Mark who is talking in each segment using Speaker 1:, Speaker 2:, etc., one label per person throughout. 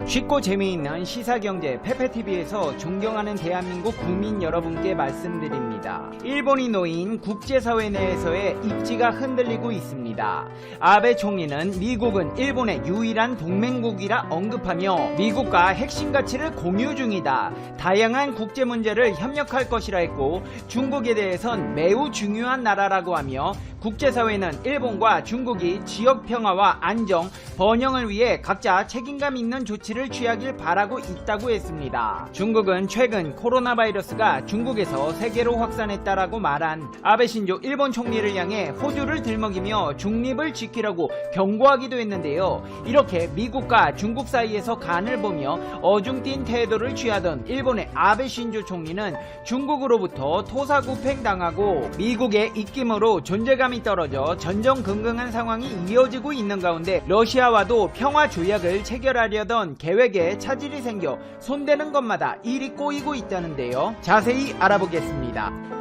Speaker 1: 쉽고 재미있는 시사경제 페페TV에서 존경하는 대한민국 국민 여러분께 말씀드립니다. 일본이 놓인 국제사회 내에서의 입지가 흔들리고 있습니다. 아베 총리는 미국은 일본의 유일한 동맹국이라 언급하며 미국과 핵심 가치를 공유 중이다. 다양한 국제 문제를 협력할 것이라 했고 중국에 대해선 매우 중요한 나라라고 하며 국제사회는 일본과 중국이 지역 평화와 안정, 번영을 위해 각자 책임감 있는 조치를 취하길 바라고 있다고 했습니다. 중국은 최근 코로나 바이러스가 중국에서 세계로 확산했다라고 말한 아베 신조 일본 총리를 향해 호주를 들먹이며 중립을 지키라고 경고하기도 했는데요. 이렇게 미국과 중국 사이에서 간을 보며 어중뛴 태도를 취하던 일본의 아베 신조 총리는 중국으로부터 토사구팽당하고 미국의 입김으로 존재감이 떨어져 전전긍긍한 상황이 이어지고 있는 가운데 러시아와도 평화조약을 체결하려던 계획에 차질이 생겨 손대는 것마다 일이 꼬이고 있다는데요. 자세히 알아보겠습니다.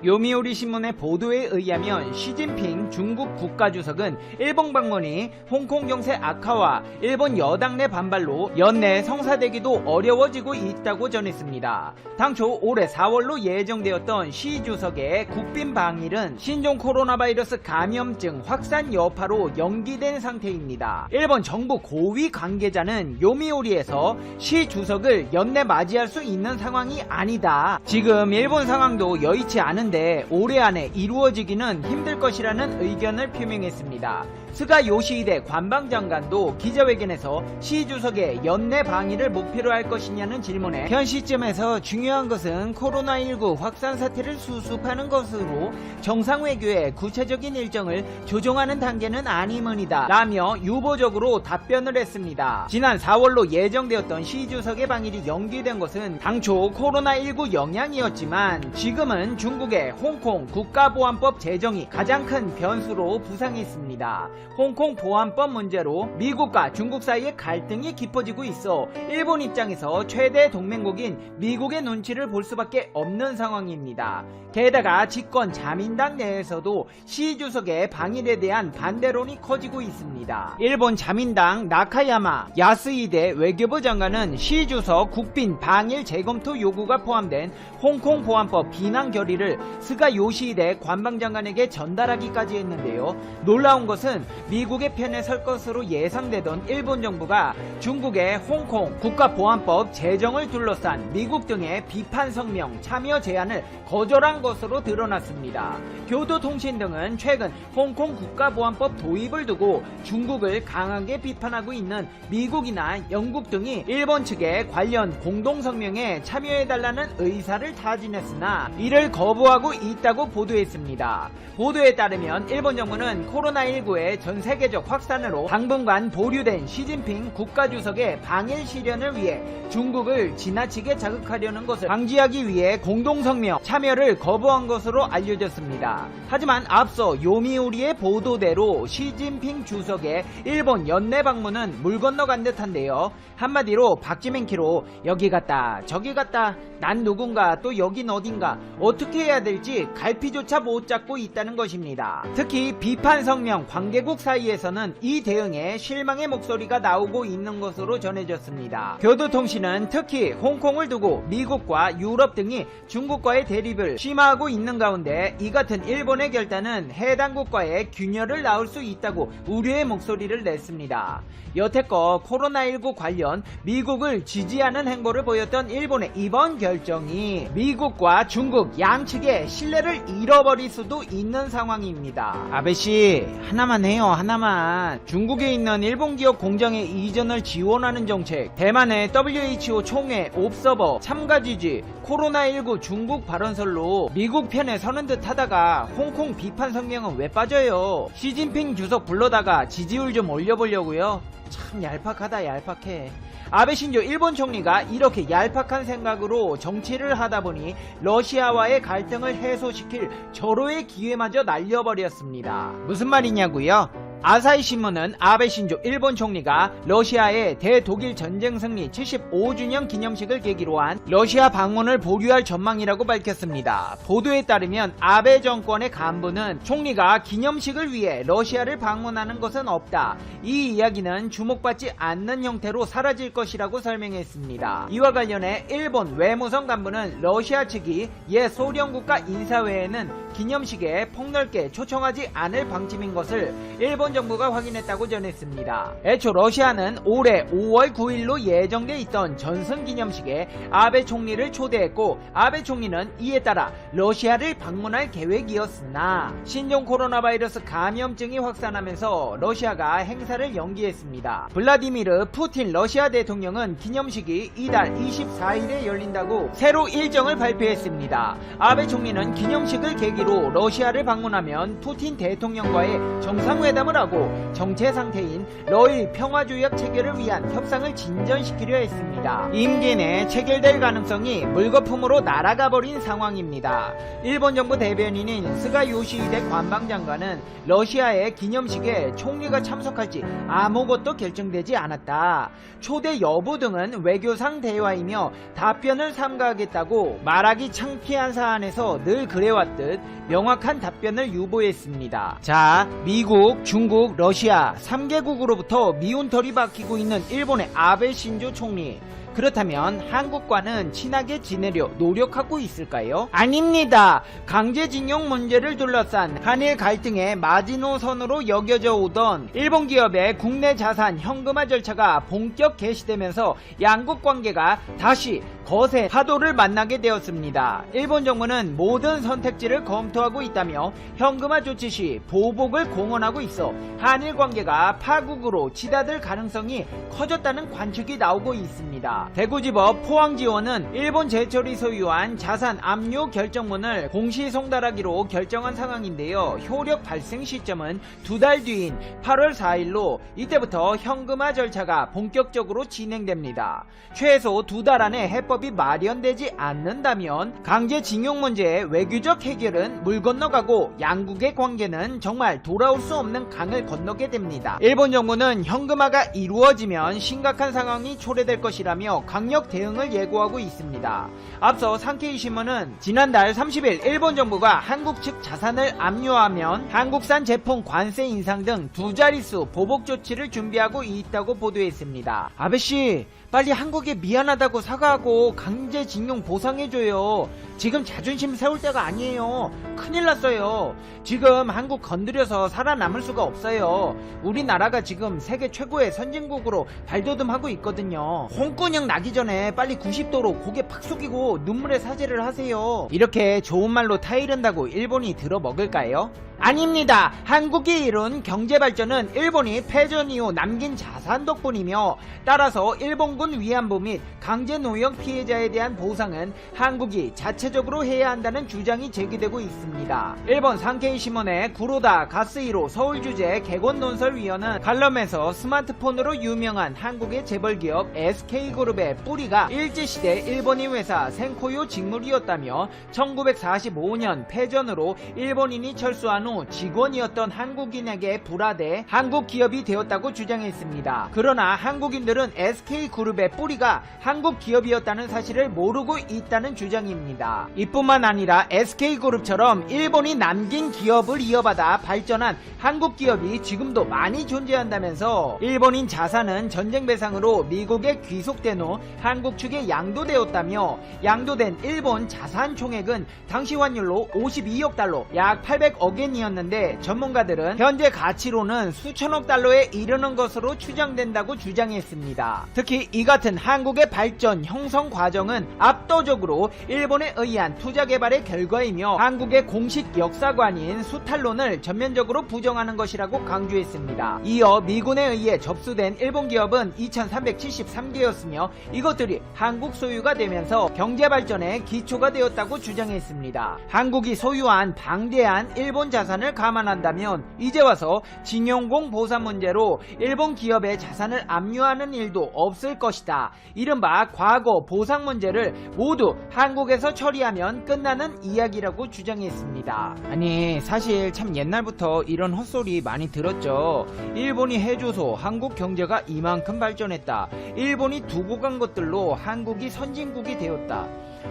Speaker 1: 요미우리 신문의 보도에 의하면 시진핑 중국 국가주석은 일본 방문이 홍콩 정세 악화와 일본 여당 내 반발로 연내 성사되기도 어려워지고 있다고 전했습니다. 당초 올해 4월로 예정되었던 시 주석의 국빈 방일은 신종 코로나 바이러스 감염증 확산 여파로 연기된 상태입니다. 일본 정부 고위 관계자는 요미우리에서 시 주석을 연내 맞이할 수 있는 상황이 아니다. 지금 일본 상황도 여의치 않은 올해 안에 이루어지기는 힘들 것이라는 의견을 표명했습니다. 스가 요시히데 관방장관도 기자회견에서 시 주석의 연내 방위를 목표로 할 것이냐는 질문에 현 시점에서 중요한 것은 코로나19 확산 사태를 수습하는 것으로 정상외교의 구체적인 일정을 조정하는 단계는 아니문이다 라며 유보적으로 답변을 했습니다. 지난 4월로 예정되었던 시 주석의 방일이 연기된 것은 당초 코로나19 영향이었지만 지금은 중국의 홍콩 국가보안법 제정이 가장 큰 변수로 부상했습니다. 홍콩 보안법 문제로 미국과 중국 사이의 갈등이 깊어지고 있어 일본 입장에서 최대 동맹국인 미국의 눈치를 볼 수밖에 없는 상황입니다. 게다가 집권 자민당 내에서도 시 주석의 방일에 대한 반대론이 커지고 있습니다. 일본 자민당 나카야마 야스히데 외교부 장관은 시 주석 국빈 방일 재검토 요구가 포함된 홍콩 보안법 비난 결의를 스가 요시히데 관방장관에게 전달하기까지 했는데요. 놀라운 것은 미국의 편에 설 것으로 예상되던 일본 정부가 중국의 홍콩 국가보안법 제정을 둘러싼 미국 등의 비판 성명 참여 제안을 거절한 것으로 드러났습니다. 교도통신 등은 최근 홍콩 국가보안법 도입을 두고 중국을 강하게 비판하고 있는 미국이나 영국 등이 일본 측에 관련 공동성명에 참여해달라는 의사를 타진했으나 이를 거부하고 있다고 보도했습니다. 보도에 따르면 일본 정부는 코로나19의 전 세계적 확산으로 당분간 보류된 시진핑 국가주석의 방일 실현을 위해 중국을 지나치게 자극하려는 것을 방지하기 위해 공동성명 참여를 거부한 것으로 알려졌습니다. 하지만 앞서 요미우리의 보도대로 시진핑 주석의 일본 연내 방문은 물 건너간 듯한데요. 한마디로 박지맨키로 여기 갔다 저기 갔다 난 누군가 또 여긴 어딘가 어떻게 해야 될지 갈피조차 못 잡고 있다는 것입니다. 특히 비판 성명 관계국 사이에서는 이 대응에 실망의 목소리가 나오고 있는 것으로 전해졌습니다. 교도통신은 특히 홍콩을 두고 미국과 유럽 등이 중국과의 대립을 심화하고 있는 가운데 이 같은 일본의 결단은 해당 국가의 균열을 낳을 수 있다고 우려의 목소리를 냈습니다. 여태껏 코로나19 관련 미국을 지지하는 행보를 보였던 일본의 이번 결정이 미국과 중국 양측의 신뢰를 잃어버릴 수도 있는 상황입니다. 아베씨 하나만 해요. 하나만. 중국에 있는 일본 기업 공장의 이전을 지원하는 정책, 대만의 WHO 총회 옵서버 참가 지지, 코로나19 중국 발언설로 미국 편에 서는 듯 하다가 홍콩 비판 성명은 왜 빠져요? 시진핑 주석 불러다가 지지율 좀 올려보려고요? 참 얄팍하다 얄팍해. 아베 신조 일본 총리가 이렇게 얄팍한 생각으로 정치를 하다보니 러시아와의 갈등을 해소시킬 절호의 기회마저 날려버렸습니다. 무슨 말이냐고요? 아사히 신문은 아베 신조 일본 총리가 러시아의 대독일 전쟁 승리 75주년 기념식을 계기로 한 러시아 방문을 보류할 전망이라고 밝혔습니다. 보도에 따르면 아베 정권의 간부는 총리가 기념식을 위해 러시아를 방문하는 것은 없다. 이 이야기는 주목받지 않는 형태로 사라질 것이라고 설명했습니다. 이와 관련해 일본 외무성 간부는 러시아 측이 옛 소련 국가 인사회에는 기념식에 폭넓게 초청하지 않을 방침인 것을 일본 정부가 확인했다고 전했습니다. 애초 러시아는 올해 5월 9일로 예정돼 있던 전승 기념식에 아베 총리를 초대했고 아베 총리는 이에 따라 러시아를 방문할 계획이었으나 신종 코로나 바이러스 감염증이 확산하면서 러시아가 행사를 연기했습니다. 블라디미르 푸틴 러시아 대통령은 기념식이 이달 24일에 열린다고 새로 일정을 발표했습니다. 아베 총리는 기념식을 계기로 러시아를 방문하면 푸틴 대통령과의 정상회담을 하고 정체 상태인 러일 평화조약 체결을 위한 협상을 진전시키려 했습니다. 임기 내 체결될 가능성이 물거품으로 날아가 버린 상황입니다. 일본 정부 대변인인 스가 요시히데 관방장관은 러시아의 기념식에 총리가 참석할지 아무것도 결정되지 않았다. 초대 여부 등은 외교상 대화이며 답변을 삼가하겠다고 말하기 창피한 사안에서 늘 그래왔듯 명확한 답변을 유보했습니다. 자, 미국, 중국, 러시아 3개국으로부터 미운털이 박히고 있는 일본의 아베 신조 총리. 그렇다면 한국과는 친하게 지내려 노력하고 있을까요? 아닙니다. 강제징용 문제를 둘러싼 한일 갈등의 마지노선으로 여겨져 오던 일본 기업의 국내 자산 현금화 절차가 본격 개시되면서 양국 관계가 다시 거세 파도를 만나게 되었습니다. 일본 정부는 모든 선택지를 검토하고 있다며 현금화 조치 시 보복을 공언하고 있어 한일 관계가 파국으로 치닫을 가능성이 커졌다는 관측이 나오고 있습니다. 대구지법 포항지원은 일본 제철이 소유한 자산 압류 결정문을 공시 송달하기로 결정한 상황인데요. 효력 발생 시점은 2달 뒤인 8월 4일로 이때부터 현금화 절차가 본격적으로 진행됩니다. 최소 2달 안에 해법이 마련되지 않는다면 강제징용 문제의 외교적 해결은 물 건너가고 양국의 관계는 정말 돌아올 수 없는 강을 건너게 됩니다. 일본 정부는 현금화가 이루어지면 심각한 상황이 초래될 것이라며 강력 대응을 예고하고 있습니다. 앞서 산케이 신문은 지난달 30일 일본 정부가 한국 측 자산을 압류하면 한국산 제품 관세 인상 등 2자릿수 보복 조치를 준비하고 있다고 보도했습니다. 아베씨, 빨리 한국에 미안하다고 사과하고 강제징용 보상해줘요. 지금 자존심 세울 때가 아니에요. 큰일 났어요. 지금 한국 건드려서 살아남을 수가 없어요. 우리나라가 지금 세계 최고의 선진국으로 발돋움하고 있거든요. 홍군형 나기 전에 빨리 90도로 고개 팍 숙이고 눈물의 사죄를 하세요. 이렇게 좋은 말로 타이른다고 일본이 들어먹을까요? 아닙니다. 한국이 이룬 경제발전은 일본이 패전 이후 남긴 자산 덕분이며 따라서 일본군 위안부 및 강제노역 피해자에 대한 보상은 한국이 자체적으로 해야 한다는 주장이 제기되고 있습니다. 일본 산케이 신문의 구로다 가스히로 서울주재 개곤논설위원은 칼럼에서 스마트폰으로 유명한 한국의 재벌기업 SK그룹의 뿌리가 일제시대 일본인 회사 센코요 직물이었다며 1945년 패전으로 일본인이 철수한 후 직원이었던 한국인에게 불화돼 한국 기업이 되었다고 주장했습니다. 그러나 한국인들은 SK그룹의 뿌리가 한국 기업이었다는 사실을 모르고 있다는 주장입니다. 이뿐만 아니라 SK그룹처럼 일본이 남긴 기업을 이어받아 발전한 한국 기업이 지금도 많이 존재한다면서 일본인 자산은 전쟁 배상으로 미국에 귀속된 후 한국 측에 양도되었다며 양도된 일본 자산 총액은 당시 환율로 52억 달러 약 800억 엔이었는데 전문가들은 현재 가치로는 수천억 달러에 이르는 것으로 추정된다고 주장했습니다. 특히 이 같은 한국의 발전 형성 과정은 압도적으로 일본에 의한 투자 개발의 결과이며 한국의 공식 역사관인 수탈론을 전면적으로 부정하는 것이라고 강조했습니다. 이어 미군에 의해 접수된 일본 기업은 2373개였으며 이것들이 한국 소유가 되면서 경제 발전의 기초가 되었다고 주장했습니다. 한국이 소유한 방대한 일본 자산 자산을 감안한다면 이제 와서 징용공 보상 문제로 일본 기업의 자산을 압류하는 일도 없을 것이다. 이른바 과거 보상 문제를 모두 한국에서 처리하면 끝나는 이야기라고 주장했습니다. 아니 사실 참 옛날부터 이런 헛소리 많이 들었죠. 일본이 해줘서 한국 경제가 이만큼 발전했다. 일본이 두고 간 것들로 한국이 선진국이 되었다.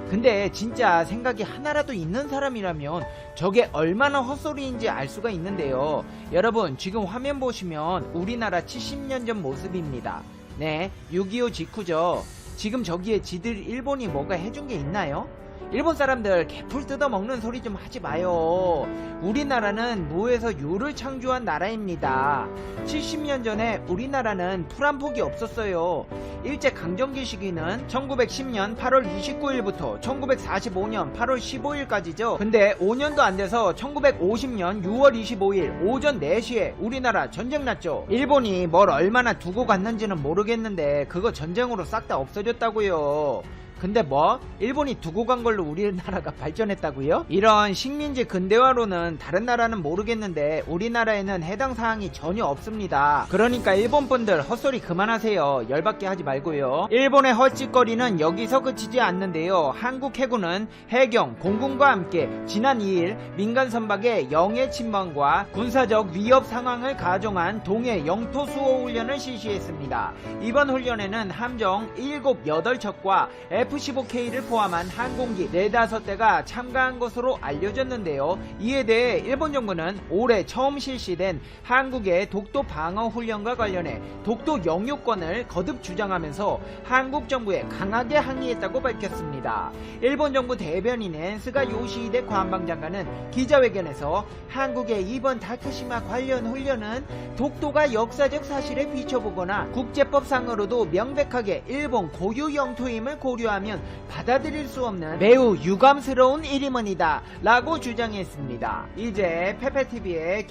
Speaker 1: 근데 진짜 생각이 하나라도 있는 사람이라면 저게 얼마나 헛소리인지 알 수가 있는데요. 여러분 지금 화면 보시면 우리나라 70년 전 모습입니다. 네, 6.25 직후죠. 지금 저기에 지들 일본이 뭐가 해준 게 있나요? 일본 사람들 개풀 뜯어먹는 소리 좀 하지 마요. 우리나라는 무에서 유를 창조한 나라입니다. 70년 전에 우리나라는 풀 한 폭이 없었어요. 일제강점기 시기는 1910년 8월 29일부터 1945년 8월 15일까지죠. 근데 5년도 안 돼서 1950년 6월 25일 오전 4시에 우리나라 전쟁 났죠. 일본이 뭘 얼마나 두고 갔는지는 모르겠는데 그거 전쟁으로 싹 다 없어졌다고요. 근데 뭐? 일본이 두고 간 걸로 우리나라가 발전했다고요? 이런 식민지 근대화로는 다른 나라는 모르겠는데 우리나라에는 해당 사항이 전혀 없습니다. 그러니까 일본 분들 헛소리 그만하세요. 열받게 하지 말고요. 일본의 헛짓거리는 여기서 그치지 않는데요. 한국 해군은 해경, 공군과 함께 지난 2일 민간 선박의 영해 침범과 군사적 위협 상황을 가정한 동해 영토 수호 훈련을 실시했습니다. 이번 훈련에는 함정 7, 8척과 F-15K를 포함한 항공기 4~5대가 참가한 것으로 알려졌는데요. 이에 대해 일본 정부는 올해 처음 실시된 한국의 독도 방어 훈련과 관련해 독도 영유권을 거듭 주장하면서 한국 정부에 강하게 항의했다고 밝혔습니다. 일본 정부 대변인인 스가 요시히데 관방장관은 기자회견에서 한국의 이번 다케시마 관련 훈련은 독도가 역사적 사실에 비춰보거나 국제법상으로도 명백하게 일본 고유 영토임을 고려하면 받아들일 수 없는 매우 유감스러운 일임이다 라고 주장했습니다. 이제 페페TV의